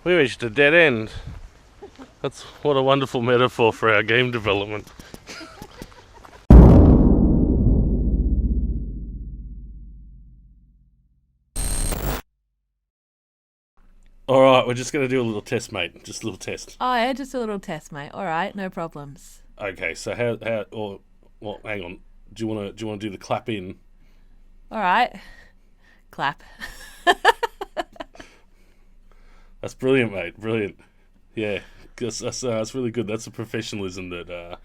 We reached a dead end. That's what a wonderful metaphor for our game development. Alright, we're just going to do a little test, mate. Just a little test. Oh, yeah, just a little test, mate. All right, no problems. Okay, so well, hang on. Do you want to do the clap in? All right. Clap. That's brilliant, mate. Brilliant. Yeah, that's really good. That's the professionalism that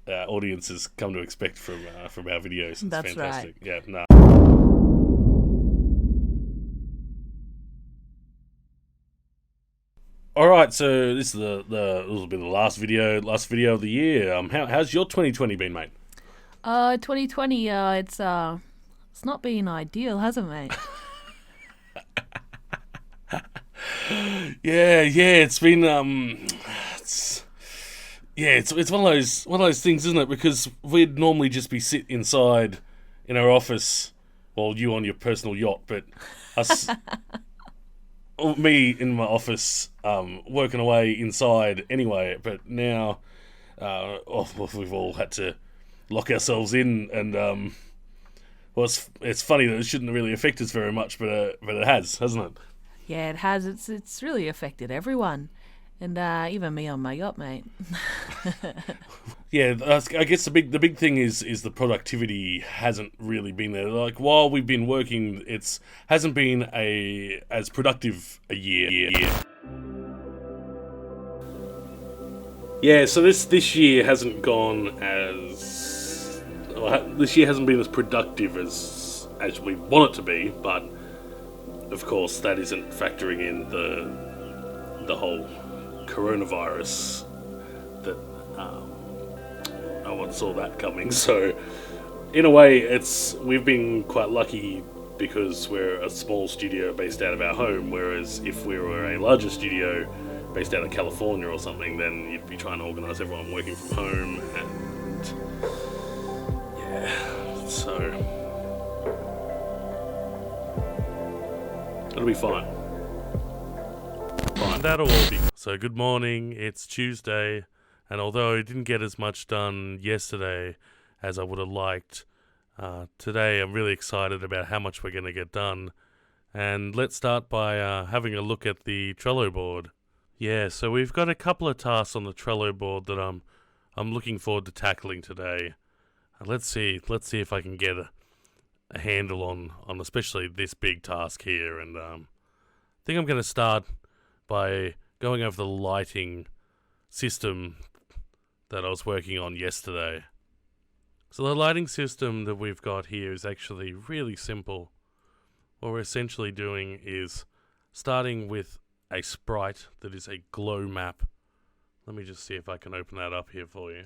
audiences come to expect from our videos. It's That's fantastic. right. Yeah, no. All right, so this is this will be the last video of the year. How's your 2020 been, mate? 2020. It's not been ideal, has it, mate? Yeah, it's been it's one of those things, isn't it? Because we'd normally just be sit inside in our office, well, you on your personal yacht, but us, me in my office, working away inside anyway. But now, we've all had to lock ourselves in, and well, it's funny that it shouldn't really affect us very much, but it has, hasn't it? Yeah, it has. It's really affected everyone, and even me on my yacht, mate. Yeah, I guess the big thing is the productivity hasn't really been there. Like, while we've been working, it's hasn't been as productive a year. Yeah, so this year hasn't gone as this year hasn't been as productive as we want it to be, but of course that isn't factoring in the whole coronavirus that no one saw that coming. So in a way, we've been quite lucky because we're a small studio based out of our home, whereas if we were a larger studio based out of California or something, then you'd be trying to organise everyone working from home, and yeah, so it'll be fine. That'll all be. So good morning, it's Tuesday, and although I didn't get as much done yesterday as I would have liked, today I'm really excited about how much we're going to get done. And let's start by having a look at the Trello board. Yeah, so we've got a couple of tasks on the Trello board that I'm looking forward to tackling today. Let's see if I can get a handle on especially this big task here. And I think I'm going to start by going over the lighting system that I was working on yesterday. So the lighting system that we've got here is actually really simple. What we're essentially doing is starting with a sprite that is a glow map. Let me just see if I can open that up here for you.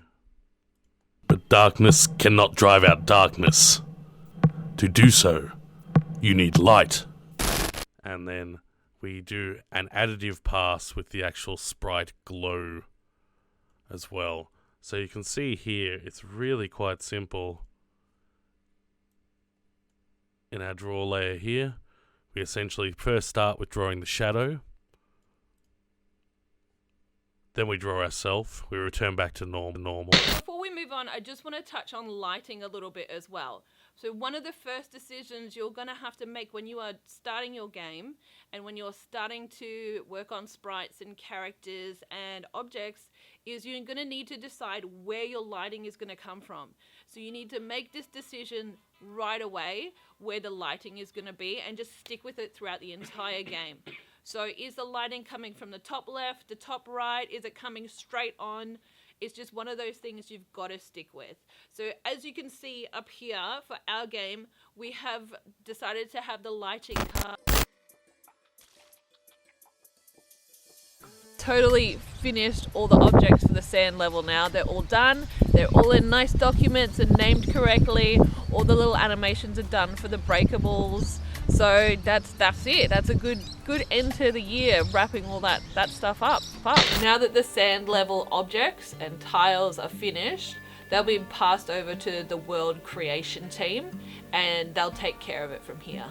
But darkness cannot drive out darkness. To do so, you need light. And then we do an additive pass with the actual sprite glow as well. So you can see here, it's really quite simple. In our draw layer here, we essentially first start with drawing the shadow. Then we draw ourselves. We return back to normal. Before we move on, I just want to touch on lighting a little bit as well. So one of the first decisions you're going to have to make when you are starting your game and when you're starting to work on sprites and characters and objects is you're going to need to decide where your lighting is going to come from. So you need to make this decision right away where the lighting is going to be and just stick with it throughout the entire game. So is the lighting coming from the top left, the top right? Is it coming straight on? It's just one of those things you've got to stick with. So as you can see up here for our game, we have decided to have the lighting totally finished all the objects for the sand level now. They're all done. They're all in nice documents and named correctly. All the little animations are done for the breakables. So that's it. That's a good end to the year, wrapping all that stuff up. Now that the sand level objects and tiles are finished, they'll be passed over to the world creation team and they'll take care of it from here.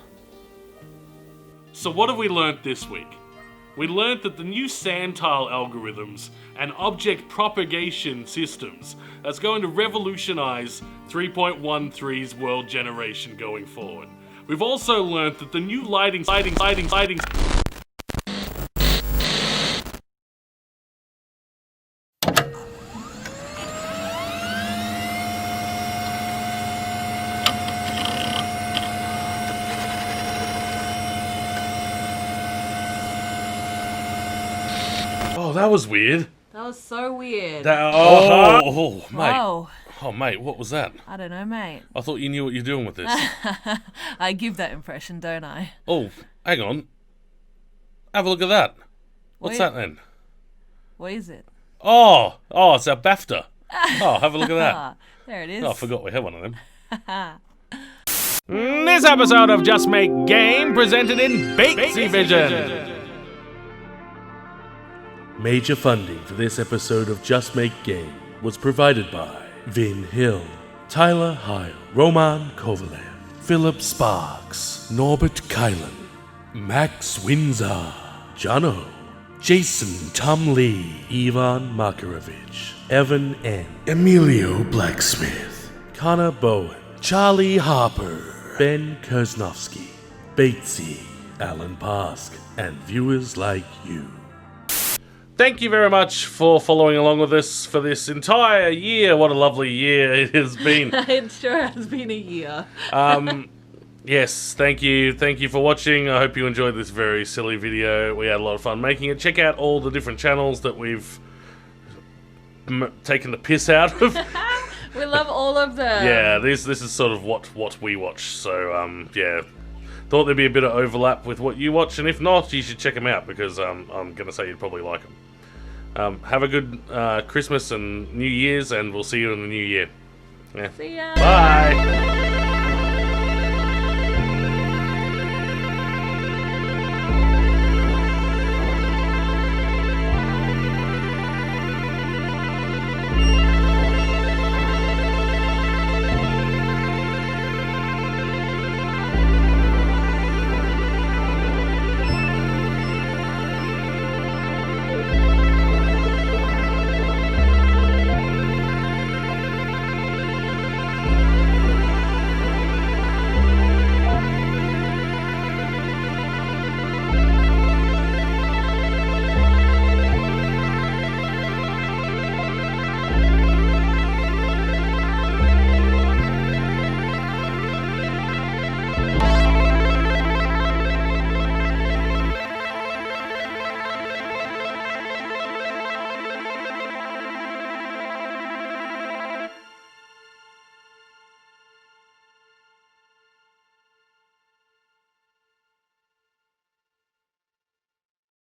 So what have we learnt this week? We learnt that the new sand tile algorithms and object propagation systems is going to revolutionize 3.13's world generation going forward. We've also learnt that the new lighting. Oh, that was weird. That was so weird. Mate. Whoa. Oh, mate, what was that? I don't know, mate. I thought you knew what you're doing with this. I give that impression, don't I? Oh, hang on. Have a look at that. What's that then? What is it? Oh, it's our BAFTA. Oh, have a look at that. There it is. Oh, I forgot we had one of them. This episode of Just Make Game presented in Divergent. Major funding for this episode of Just Make Game was provided by Vin Hill, Tyler Heil, Roman Kovalev, Philip Sparks, Norbert Kylan, Max Windsor, Jono, Jason Tom Lee, Ivan Makarovich, Evan N., Emilio Blacksmith, Connor Bowen, Charlie Harper, Ben Kersnowski, Batesy, Alan Pask, and viewers like you. Thank you very much for following along with us for this entire year. What a lovely year it has been. It sure has been a year. Yes, thank you. Thank you for watching. I hope you enjoyed this very silly video. We had a lot of fun making it. Check out all the different channels that we've taken the piss out of. We love all of them. Yeah, this is sort of what we watch. So, yeah. Thought there'd be a bit of overlap with what you watch, and if not, you should check them out, because I'm going to say you'd probably like them. Have a good Christmas and New Year's, and we'll see you in the new year. Yeah. See ya. Bye!